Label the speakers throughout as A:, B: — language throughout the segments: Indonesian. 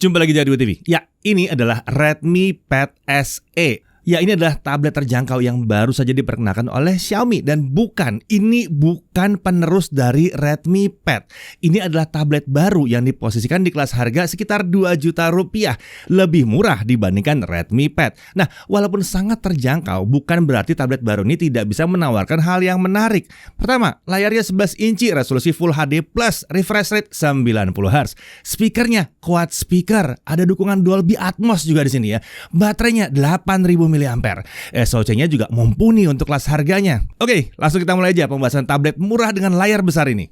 A: Jumpa lagi di Adu TV. Ya, ini adalah Redmi Pad SE. Ya, ini adalah tablet terjangkau yang baru saja diperkenalkan oleh Xiaomi. Dan ini bukan penerus dari Redmi Pad. Ini adalah tablet baru yang diposisikan di kelas harga sekitar 2 juta rupiah. Lebih murah dibandingkan Redmi Pad. Nah, walaupun sangat terjangkau, bukan berarti tablet baru ini tidak bisa menawarkan hal yang menarik. Pertama, layarnya 11 inci, resolusi Full HD+, refresh rate 90Hz. Speakernya quad speaker, ada dukungan Dolby Atmos juga di sini ya. Baterainya 8000 mAh. SoC-nya juga mumpuni untuk kelas harganya. Oke, langsung kita mulai aja pembahasan tablet murah dengan layar besar ini.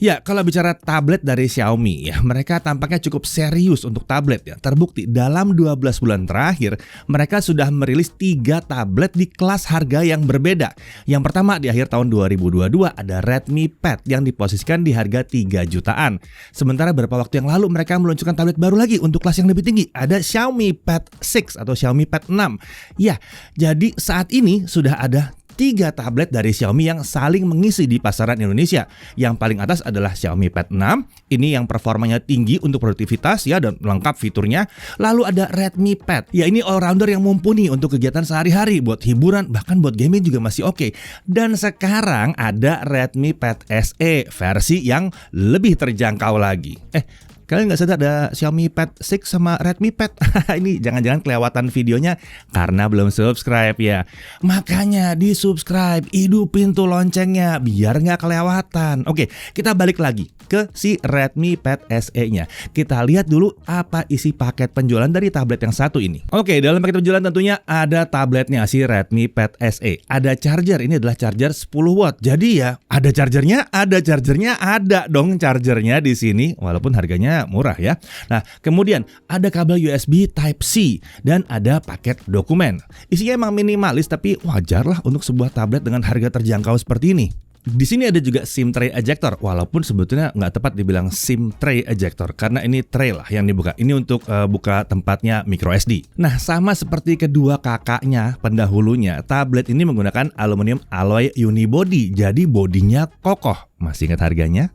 A: Ya, kalau bicara tablet dari Xiaomi ya, mereka tampaknya cukup serius untuk tablet ya. Terbukti dalam 12 bulan terakhir, mereka sudah merilis 3 tablet di kelas harga yang berbeda. Yang pertama di akhir tahun 2022 ada Redmi Pad yang diposisikan di harga 3 jutaan. Sementara beberapa waktu yang lalu mereka meluncurkan tablet baru lagi untuk kelas yang lebih tinggi. Ada Xiaomi Pad 6 atau Xiaomi Pad 6. Ya, jadi saat ini sudah ada 3 tablet dari Xiaomi yang saling mengisi di pasaran Indonesia. Yang paling atas adalah Xiaomi Pad 6. Ini yang performanya tinggi untuk produktivitas ya dan lengkap fiturnya. Lalu ada Redmi Pad. Ya, ini all-rounder yang mumpuni untuk kegiatan sehari-hari, buat hiburan, bahkan buat gaming juga masih oke. Dan sekarang ada Redmi Pad SE versi yang lebih terjangkau lagi. Kalian nggak sadar ada Xiaomi Pad 6 sama Redmi Pad? Ini jangan-jangan kelewatan videonya karena belum subscribe ya. Makanya di subscribe, hidupin tuh loncengnya biar nggak kelewatan. Oke, kita balik lagi ke si Redmi Pad SE-nya. Kita lihat dulu apa isi paket penjualan dari tablet yang satu ini. Oke, dalam paket penjualan tentunya ada tabletnya si Redmi Pad SE. Ada charger, ini adalah charger 10 watt. Jadi ya, ada chargernya, ada dong chargernya di sini walaupun harganya murah ya. Nah, kemudian ada kabel USB Type-C dan ada paket dokumen. Isinya emang minimalis tapi wajar lah untuk sebuah tablet dengan harga terjangkau seperti ini. Di sini ada juga SIM tray ejector, walaupun sebetulnya nggak tepat dibilang SIM tray ejector karena ini tray lah yang dibuka. Ini untuk buka tempatnya micro SD. Nah, sama seperti kedua kakaknya pendahulunya, tablet ini menggunakan aluminium alloy unibody, jadi bodinya kokoh. Masih ingat harganya?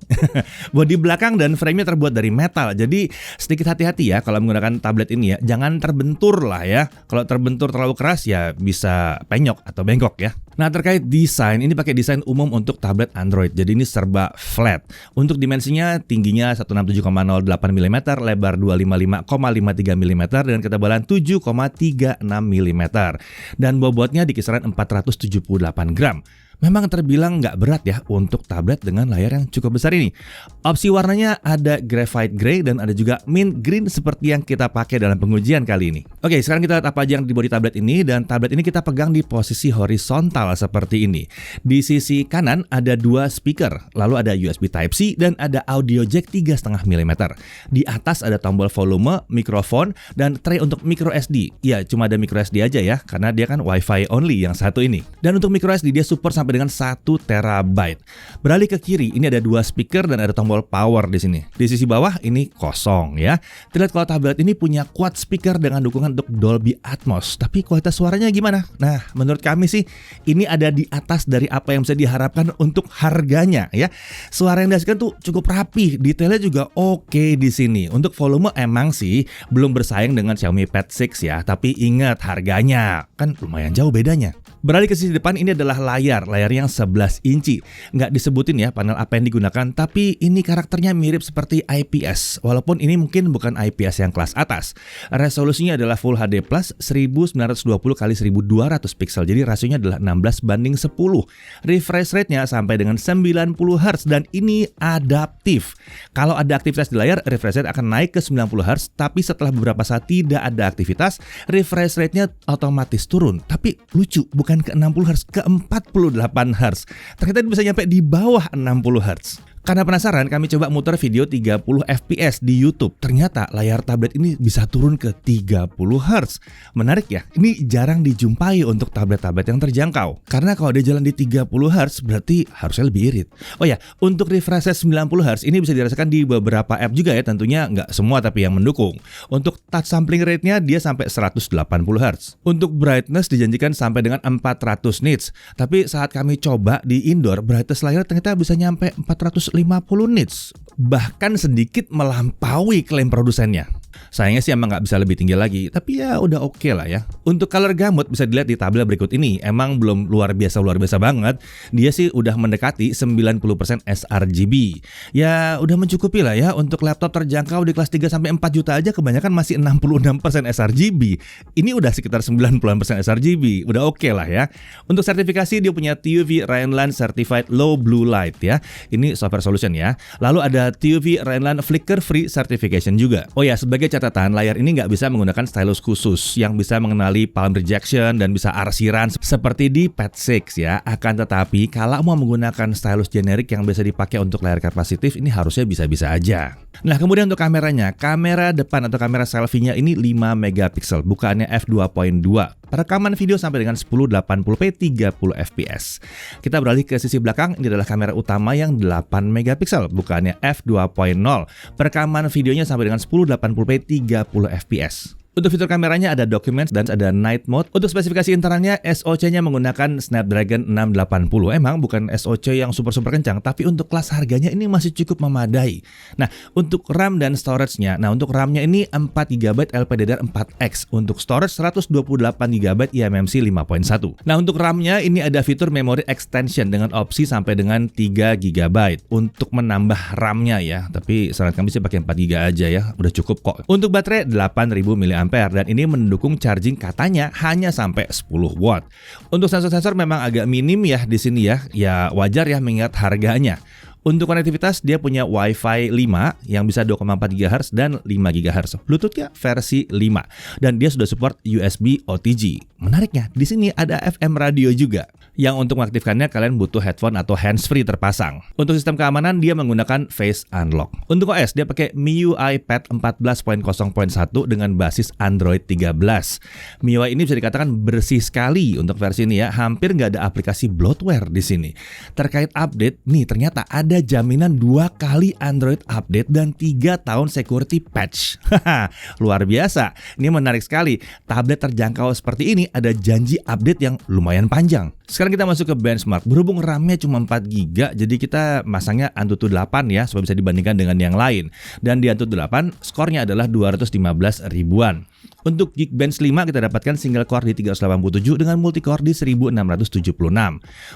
A: Bodi belakang dan frame-nya terbuat dari metal. Jadi sedikit hati-hati ya kalau menggunakan tablet ini ya. Jangan terbentur lah ya. Kalau terbentur terlalu keras ya bisa penyok atau bengkok ya. Nah, terkait desain, ini pakai desain umum untuk tablet Android. Jadi ini serba flat. Untuk dimensinya tingginya 167,08 mm, lebar 255,53 mm dan ketebalan 7,36 mm. Dan bobotnya di kisaran 478 gram. Memang terbilang nggak berat ya untuk tablet dengan layar yang cukup besar ini. Opsi warnanya ada graphite gray dan ada juga mint green seperti yang kita pakai dalam pengujian kali ini. Oke, sekarang kita lihat apa aja yang di bodi tablet ini. Dan tablet ini kita pegang di posisi horizontal seperti ini. Di sisi kanan ada 2 speaker, lalu ada USB Type-C dan ada audio jack 3,5 mm. Di atas ada tombol volume, mikrofon, dan tray untuk micro SD. Ya, cuma ada micro SD aja ya, karena dia kan Wi-Fi only yang satu ini. Dan untuk micro SD dia support sampai dengan 1 terabyte. Beralih ke kiri, ini ada 2 speaker dan ada tombol power di sini. Di sisi bawah ini kosong ya. Terlihat kalau tablet ini punya quad speaker dengan dukungan untuk Dolby Atmos. Tapi kualitas suaranya gimana? Nah, menurut kami sih ini ada di atas dari apa yang bisa diharapkan untuk harganya ya. Suara yang dihasilkan tuh cukup rapi, detailnya juga oke di sini. Untuk volume emang sih belum bersaing dengan Xiaomi Pad 6 ya, tapi ingat harganya kan lumayan jauh bedanya. Beralih ke sisi depan, ini adalah layar yang 11 inci. Nggak disebutin ya panel apa yang digunakan, tapi ini karakternya mirip seperti IPS. Walaupun ini mungkin bukan IPS yang kelas atas. Resolusinya adalah Full HD+, 1920x1200 pixel. Jadi rasionya adalah 16:10. Refresh rate-nya sampai dengan 90Hz dan ini adaptif. Kalau ada aktivitas di layar, refresh rate akan naik ke 90Hz, tapi setelah beberapa saat tidak ada aktivitas, refresh rate-nya otomatis turun. Tapi lucu, bukan ke 60 Hz, ke 48 Hz. Ternyata bisa nyampe di bawah 60 Hz. Karena penasaran, kami coba muter video 30 fps di YouTube. Ternyata layar tablet ini bisa turun ke 30 Hz. Menarik ya, ini jarang dijumpai untuk tablet-tablet yang terjangkau. Karena kalau dia jalan di 30 Hz berarti harusnya lebih irit. Oh ya, untuk refresh rate 90 Hz ini bisa dirasakan di beberapa app juga ya, tentunya nggak semua tapi yang mendukung. Untuk touch sampling rate-nya dia sampai 180 Hz. Untuk brightness dijanjikan sampai dengan 400 nits. Tapi saat kami coba di indoor, brightness layar ternyata bisa nyampe 450 nits, bahkan sedikit melampaui klaim produsennya. Sayangnya sih emang nggak bisa lebih tinggi lagi, tapi ya udah oke lah ya. Untuk color gamut bisa dilihat di tabel berikut ini. Emang belum luar biasa banget. Dia sih udah mendekati 90% sRGB. Ya udah mencukupi lah ya. Untuk laptop terjangkau di kelas 3 sampai 4 juta aja kebanyakan masih 66% sRGB. Ini udah sekitar 90% sRGB. Udah oke lah ya. Untuk sertifikasi dia punya TUV Rhineland Certified Low Blue Light ya. Ini software solution ya. Lalu ada TUV Rhineland Flicker Free Certification juga. Oh ya, sebagai catatan, layar ini nggak bisa menggunakan stylus khusus yang bisa mengenali palm rejection dan bisa arsiran seperti di Pad 6 ya. Akan tetapi, kalau mau menggunakan stylus generik yang biasa dipakai untuk layar kapasitif, ini harusnya bisa-bisa aja. Nah, kemudian untuk kameranya, kamera depan atau kamera selfie-nya ini 5 megapiksel, bukaannya f2.2. Rekaman video sampai dengan 1080p 30 fps. Kita beralih ke sisi belakang, ini adalah kamera utama yang 8 megapiksel, bukannya f2.0. Perekaman videonya sampai dengan 1080p 30 fps. Untuk fitur kameranya ada Documents dan ada Night Mode. Untuk spesifikasi internalnya, SoC-nya menggunakan Snapdragon 680. Emang bukan SoC yang super kencang, tapi untuk kelas harganya ini masih cukup memadai. Nah, untuk RAM dan storage-nya, untuk RAM-nya ini 4GB LPDDR4X. Untuk storage 128GB eMMC 5.1. Nah, untuk RAM-nya ini ada fitur memory extension dengan opsi sampai dengan 3GB untuk menambah RAM-nya ya. Tapi saran kami sih pakai 4GB aja ya, udah cukup kok. Untuk baterai 8000 mAh. Dan ini mendukung charging katanya hanya sampai 10 watt. Untuk sensor-sensor memang agak minim ya di sini ya. Ya wajar ya mengingat harganya. Untuk konektivitas dia punya Wi-Fi 5 yang bisa 2,4 GHz dan 5 GHz. Bluetooth-nya versi 5 dan dia sudah support USB OTG. Menariknya di sini ada FM radio juga. Yang untuk mengaktifkannya kalian butuh headphone atau handsfree terpasang. Untuk sistem keamanan dia menggunakan Face Unlock. Untuk OS dia pakai MIUI Pad 14.0.1 dengan basis Android 13. MIUI ini bisa dikatakan bersih sekali untuk versi ini ya. Hampir nggak ada aplikasi bloatware di sini. Terkait update, nih ternyata ada jaminan 2 kali Android update dan 3 tahun security patch. Luar biasa. Ini menarik sekali. Tablet terjangkau seperti ini ada janji update yang lumayan panjang. Sekarang kita masuk ke benchmark. Berhubung RAM-nya cuma 4GB, jadi kita masangnya Antutu 8 ya, supaya bisa dibandingkan dengan yang lain. Dan di Antutu 8, skornya adalah 215 ribuan. Untuk Geekbench 5 kita dapatkan single core di 387 dengan multicore di 1676.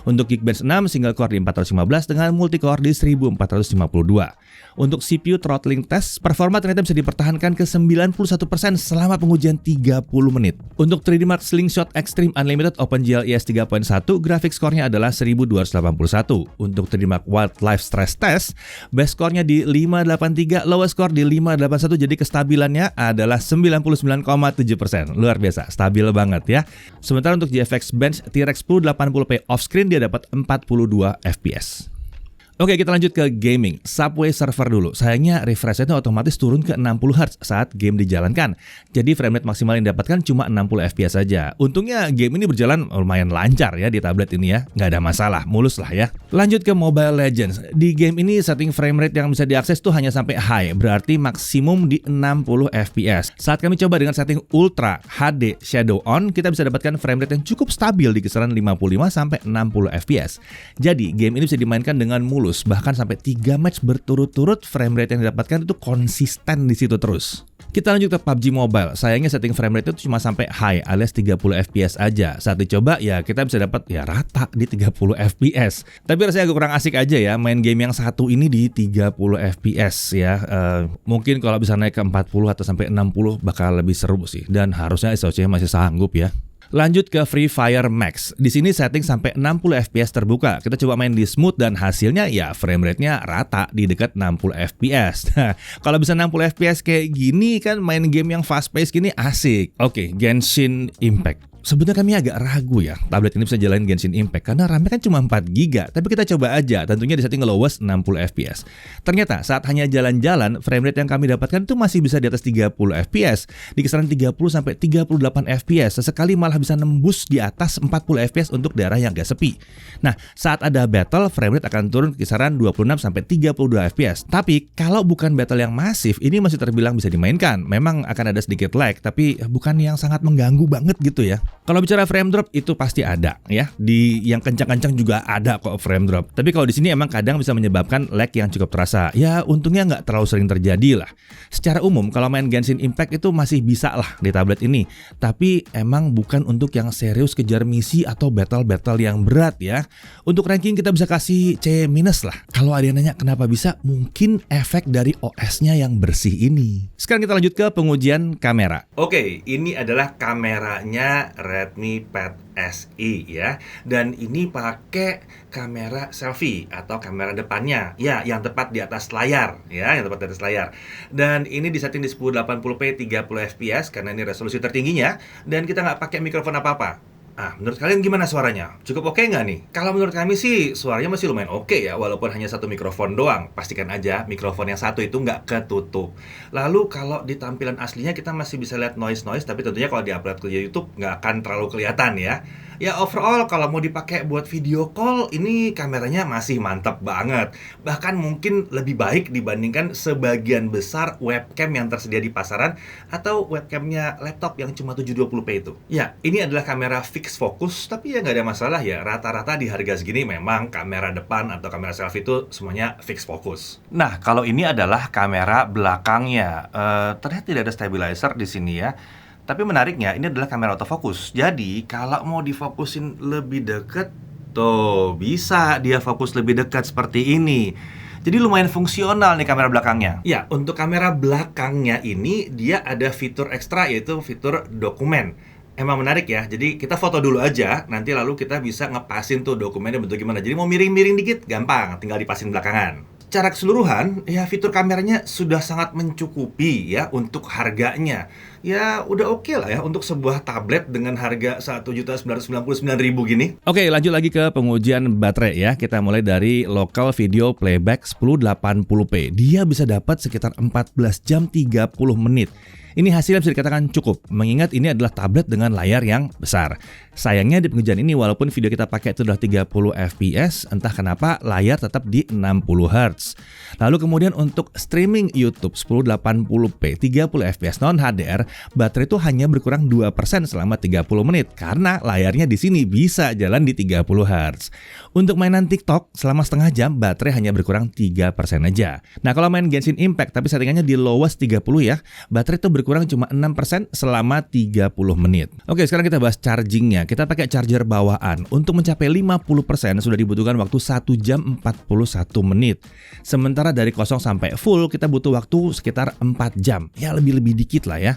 A: Untuk Geekbench 6 single core di 415 dengan multicore di 1452. Untuk CPU throttling test, performa ternyata bisa dipertahankan ke 91% selama pengujian 30 menit. Untuk 3D Mark Slingshot Extreme Unlimited OpenGL ES 3.1, grafik skornya adalah 1281. Untuk 3D Mark Wildlife Stress Test, base skornya di 583, lowest score di 581, jadi kestabilannya adalah 99,7%. Luar biasa, stabil banget ya. Sementara untuk GFX Bench T-Rex 1080p off-screen dia dapat 42 fps. Oke, kita lanjut ke gaming. Subway Surfer dulu. Sayangnya refresh rate-nya otomatis turun ke 60 Hz saat game dijalankan. Jadi frame rate maksimal yang didapatkan cuma 60 fps saja. Untungnya game ini berjalan lumayan lancar ya di tablet ini ya. Nggak ada masalah, mulus lah ya. Lanjut ke Mobile Legends. Di game ini setting frame rate yang bisa diakses tuh hanya sampai high, berarti maksimum di 60 fps. Saat kami coba dengan setting Ultra HD Shadow On, kita bisa dapatkan frame rate yang cukup stabil di kisaran 55 sampai 60 fps. Jadi game ini bisa dimainkan dengan mulus. Bahkan sampai 3 match berturut-turut frame rate yang didapatkan itu konsisten di situ terus. Kita lanjut ke PUBG Mobile. Sayangnya setting frame rate itu cuma sampai high alias 30 fps aja. Saat dicoba ya kita bisa dapat ya rata di 30 fps. Tapi rasanya agak kurang asik aja ya main game yang satu ini di 30 fps ya. Mungkin kalau bisa naik ke 40 atau sampai 60 bakal lebih seru sih. Dan harusnya SoC masih sanggup ya. Lanjut ke Free Fire Max. Di sini setting sampai 60 fps terbuka. Kita coba main di smooth dan hasilnya ya frame rate-nya rata di dekat 60 fps. Nah, kalau bisa 60 fps kayak gini kan main game yang fast pace gini asik. Oke, Genshin Impact. Sebenarnya kami agak ragu ya, tablet ini bisa jalanin Genshin Impact karena RAM-nya kan cuma 4 GB. Tapi kita coba aja, tentunya di setting lowest 60 fps. Ternyata saat hanya jalan-jalan, frame rate yang kami dapatkan itu masih bisa di atas 30 fps, di kisaran 30 sampai 38 fps. Sesekali malah bisa nembus di atas 40 fps untuk daerah yang agak sepi. Nah, saat ada battle, frame rate akan turun ke kisaran 26 sampai 32 fps. Tapi kalau bukan battle yang masif, ini masih terbilang bisa dimainkan. Memang akan ada sedikit lag, tapi bukan yang sangat mengganggu banget gitu ya. Kalau bicara frame drop itu pasti ada ya. Di yang kencang-kencang juga ada kok frame drop. Tapi kalau di sini emang kadang bisa menyebabkan lag yang cukup terasa. Ya untungnya nggak terlalu sering terjadi lah. Secara umum kalau main Genshin Impact itu masih bisa lah di tablet ini. Tapi emang bukan untuk yang serius kejar misi atau battle-battle yang berat ya. Untuk ranking kita bisa kasih C- lah. Kalau ada yang nanya kenapa bisa, mungkin efek dari OS-nya yang bersih ini. Sekarang kita lanjut ke pengujian kamera. Oke, ini adalah kameranya Redmi Pad SE ya. Dan ini pakai kamera selfie atau kamera depannya. Ya, yang tepat di atas layar ya, yang tepat di atas layar. Dan ini disetting di 1080p 30 fps karena ini resolusi tertingginya, dan kita nggak pakai mikrofon apa-apa. Ah, menurut kalian gimana suaranya? Cukup oke nggak nih? Kalau menurut kami sih suaranya masih lumayan oke ya, walaupun hanya satu mikrofon doang. Pastikan aja mikrofon yang satu itu nggak ketutup. Lalu kalau di tampilan aslinya kita masih bisa lihat noise-noise, tapi tentunya kalau di-upload ke YouTube nggak akan terlalu kelihatan ya. Ya overall kalau mau dipakai buat video call, ini kameranya masih mantap banget. Bahkan mungkin lebih baik dibandingkan sebagian besar webcam yang tersedia di pasaran atau webcamnya laptop yang cuma 720p itu. Ya, ini adalah kamera fix fokus, tapi ya nggak ada masalah ya. Rata-rata di harga segini memang kamera depan atau kamera selfie itu semuanya fix fokus. Nah, kalau ini adalah kamera belakangnya. Ternyata tidak ada stabilizer di sini ya. Tapi menariknya, ini adalah kamera autofocus. Jadi, kalau mau difokusin lebih dekat, tuh, bisa dia fokus lebih dekat seperti ini. Jadi lumayan fungsional nih kamera belakangnya. Ya, untuk kamera belakangnya ini, dia ada fitur ekstra, yaitu fitur dokumen. Emang menarik ya, jadi kita foto dulu aja, nanti lalu kita bisa ngepasin tuh dokumennya bentuk gimana. Jadi mau miring-miring dikit, gampang, tinggal dipasin belakangan. Secara keseluruhan, ya fitur kameranya sudah sangat mencukupi ya untuk harganya. Ya udah oke lah ya untuk sebuah tablet dengan harga 1.999.000 gini. Oke, lanjut lagi ke pengujian baterai ya. Kita mulai dari local video playback 1080p. Dia bisa dapat sekitar 14 jam 30 menit. Ini hasilnya bisa dikatakan cukup, mengingat ini adalah tablet dengan layar yang besar. Sayangnya di pengujian ini walaupun video kita pakai itu sudah 30 fps, entah kenapa layar tetap di 60 Hz. Lalu kemudian untuk streaming YouTube 1080p 30 fps non HDR, baterai itu hanya berkurang 2% selama 30 menit karena layarnya di sini bisa jalan di 30 Hz. Untuk mainan TikTok selama setengah jam, baterai hanya berkurang 3% aja. Nah, kalau main Genshin Impact tapi settingannya di lowest 30 ya, baterai itu berkurang cuma 6% selama 30 menit. Oke, sekarang kita bahas chargingnya. Kita pakai charger bawaan. Untuk mencapai 50% sudah dibutuhkan waktu 1 jam 41 menit. Sementara dari kosong sampai full kita butuh waktu sekitar 4 jam. Ya lebih-lebih dikit lah ya.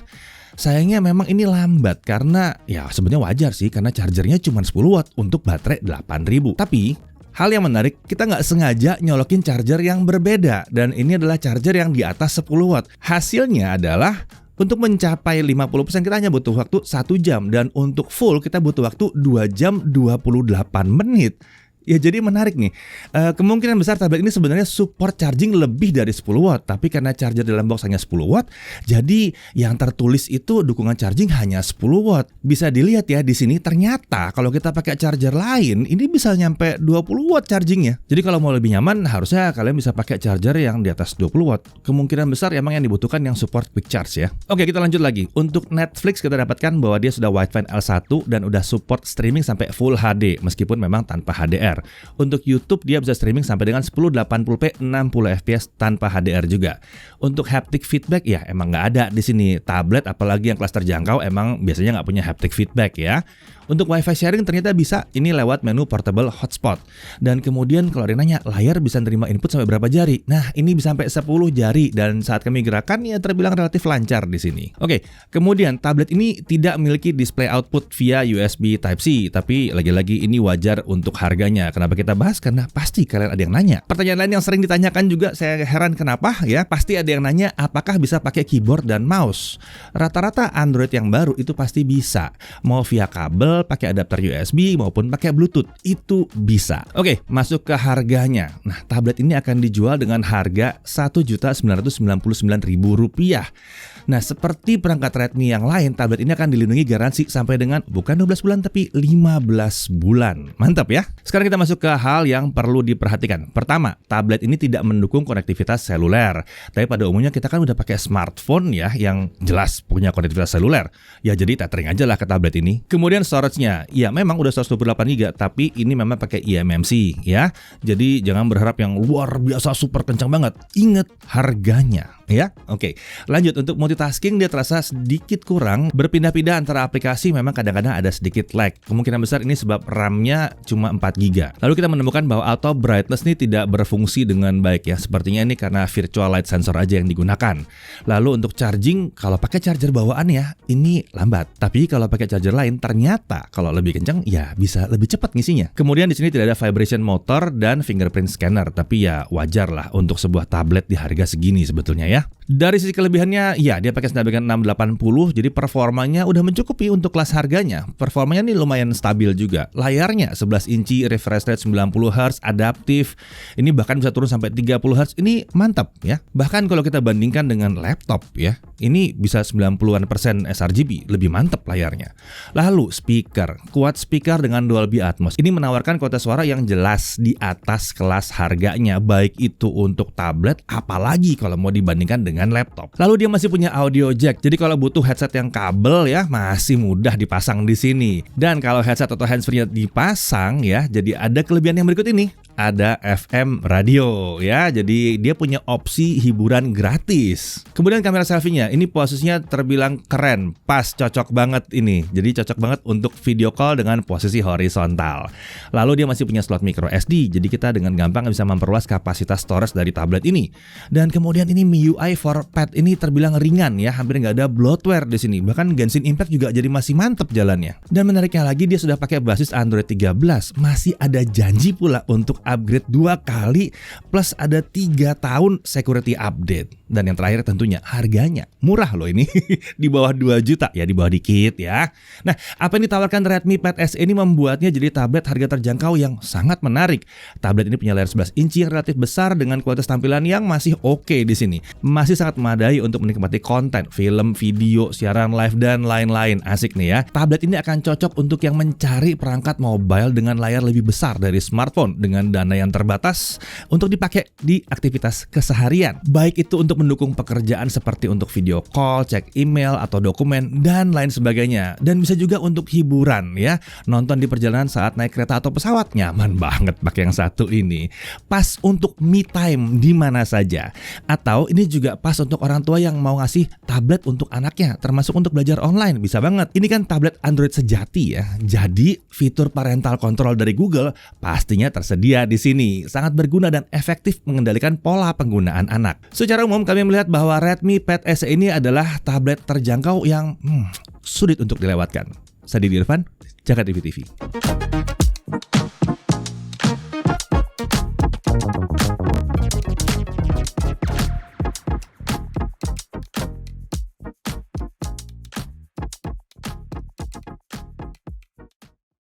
A: Sayangnya memang ini lambat karena ya sebenarnya wajar sih karena chargernya cuma 10 watt untuk baterai 8000. Tapi hal yang menarik, kita nggak sengaja nyolokin charger yang berbeda dan ini adalah charger yang di atas 10 watt. Hasilnya adalah untuk mencapai 50% kita hanya butuh waktu 1 jam dan untuk full kita butuh waktu 2 jam 28 menit. Ya jadi menarik nih, kemungkinan besar tablet ini sebenarnya support charging lebih dari 10 watt. Tapi karena charger dalam box hanya 10 watt, jadi yang tertulis itu dukungan charging hanya 10 watt. Bisa dilihat ya di sini ternyata kalau kita pakai charger lain, ini bisa nyampe 20 watt chargingnya. Jadi kalau mau lebih nyaman, harusnya kalian bisa pakai charger yang di atas 20 watt. Kemungkinan besar emang yang dibutuhkan yang support quick charge ya. Oke, kita lanjut lagi. Untuk Netflix kita dapatkan bahwa dia sudah Widevine L1 dan udah support streaming sampai Full HD, meskipun memang tanpa HDR. Untuk YouTube dia bisa streaming sampai dengan 1080p 60 fps tanpa HDR juga. Untuk haptic feedback ya emang nggak ada di sini. Tablet apalagi yang kelas terjangkau emang biasanya nggak punya haptic feedback ya. Untuk Wi-Fi sharing ternyata bisa, ini lewat menu portable hotspot. Dan kemudian kalau ada yang nanya, layar bisa nerima input sampai berapa jari? Nah, ini bisa sampai 10 jari dan saat kami gerakan ya terbilang relatif lancar di sini. Oke, kemudian tablet ini tidak memiliki display output via USB Type-C, tapi lagi-lagi ini wajar untuk harganya. Kenapa kita bahas? Karena pasti kalian ada yang nanya. Pertanyaan lain yang sering ditanyakan juga, saya heran kenapa ya, pasti ada yang nanya apakah bisa pakai keyboard dan mouse. Rata-rata Android yang baru itu pasti bisa. Mau via kabel, pakai adapter USB maupun pakai Bluetooth, itu bisa. Oke, masuk ke harganya. Nah, tablet ini akan dijual dengan harga Rp1.999.000. Nah, seperti perangkat Redmi yang lain, tablet ini akan dilindungi garansi sampai dengan bukan 12 bulan tapi 15 bulan. Mantap ya. Sekarang kita masuk ke hal yang perlu diperhatikan. Pertama, tablet ini tidak mendukung konektivitas seluler. Tapi pada umumnya kita kan udah pakai smartphone ya yang jelas punya konektivitas seluler. Ya jadi tethering aja lah ke tablet ini. Kemudian storage-nya, ya memang udah 128 GB, tapi ini memang pakai eMMC ya. Jadi jangan berharap yang luar biasa super kencang banget. Ingat harganya. Ya, oke. Lanjut, untuk multitasking dia terasa sedikit kurang. Berpindah-pindah antara aplikasi memang kadang-kadang ada sedikit lag. Kemungkinan besar ini sebab RAM-nya cuma 4 GB. Lalu kita menemukan bahwa auto brightness ini tidak berfungsi dengan baik ya. Sepertinya ini karena virtual light sensor aja yang digunakan. Lalu untuk charging, kalau pakai charger bawaan ya, ini lambat. Tapi kalau pakai charger lain, ternyata kalau lebih kencang ya bisa lebih cepat ngisinya. Kemudian di sini tidak ada vibration motor dan fingerprint scanner. Tapi ya wajar lah untuk sebuah tablet di harga segini sebetulnya ya. Dari sisi kelebihannya, ya dia pakai Snapdragon 680, jadi performanya udah mencukupi untuk kelas harganya. Performanya nih lumayan stabil juga. Layarnya 11 inci, refresh rate 90 Hz, adaptif. Ini bahkan bisa turun sampai 30 Hz. Ini mantap ya. Bahkan kalau kita bandingkan dengan laptop ya, ini bisa 90% sRGB, lebih mantap layarnya. Lalu speaker, kuat speaker dengan Dolby Atmos. Ini menawarkan kualitas suara yang jelas di atas kelas harganya, baik itu untuk tablet, apalagi kalau mau dibandingkan dengan laptop. Lalu dia masih punya audio jack. Jadi kalau butuh headset yang kabel ya masih mudah dipasang di sini. Dan kalau headset atau handsfree dipasang ya, jadi ada kelebihan yang berikut ini. Ada FM radio ya. Jadi dia punya opsi hiburan gratis. Kemudian kamera selfie-nya ini posisinya terbilang keren, pas, cocok banget ini. Jadi cocok banget untuk video call dengan posisi horizontal. Lalu dia masih punya slot micro SD. Jadi kita dengan gampang bisa memperluas kapasitas storage dari tablet ini. Dan kemudian ini MIUI for Pad ini terbilang ringan ya, hampir nggak ada bloatware di sini. Bahkan Genshin Impact juga jadi masih mantep jalannya. Dan menariknya lagi dia sudah pakai basis Android 13. Masih ada janji pula untuk upgrade 2 kali plus ada 3 tahun security update. Dan yang terakhir tentunya harganya murah loh ini. Di bawah 2 juta ya, di bawah dikit ya. Nah, apa yang ditawarkan Redmi Pad SE ini membuatnya jadi tablet harga terjangkau yang sangat menarik. Tablet ini punya layar 11 inci yang relatif besar dengan kualitas tampilan yang masih oke di sini. Masih sangat memadai untuk menikmati konten, film, video, siaran live dan lain-lain. Asik nih ya. Tablet ini akan cocok untuk yang mencari perangkat mobile dengan layar lebih besar dari smartphone dengan dana yang terbatas untuk dipakai di aktivitas keseharian. Baik itu untuk mendukung pekerjaan seperti untuk video call, cek email atau dokumen dan lain sebagainya. Dan bisa juga untuk hiburan ya. Nonton di perjalanan saat naik kereta atau pesawat, nyaman banget pakai yang satu ini. Pas untuk me time di mana saja. Atau ini juga pas untuk orang tua yang mau ngasih tablet untuk anaknya, termasuk untuk belajar online, bisa banget. Ini kan tablet Android sejati ya. Jadi fitur parental control dari Google pastinya tersedia di sini. Sangat berguna dan efektif mengendalikan pola penggunaan anak. Secara umum kami melihat bahwa Redmi Pad SE ini adalah tablet terjangkau yang sulit untuk dilewatkan. Saya Didi Irfan, Jakarta TV.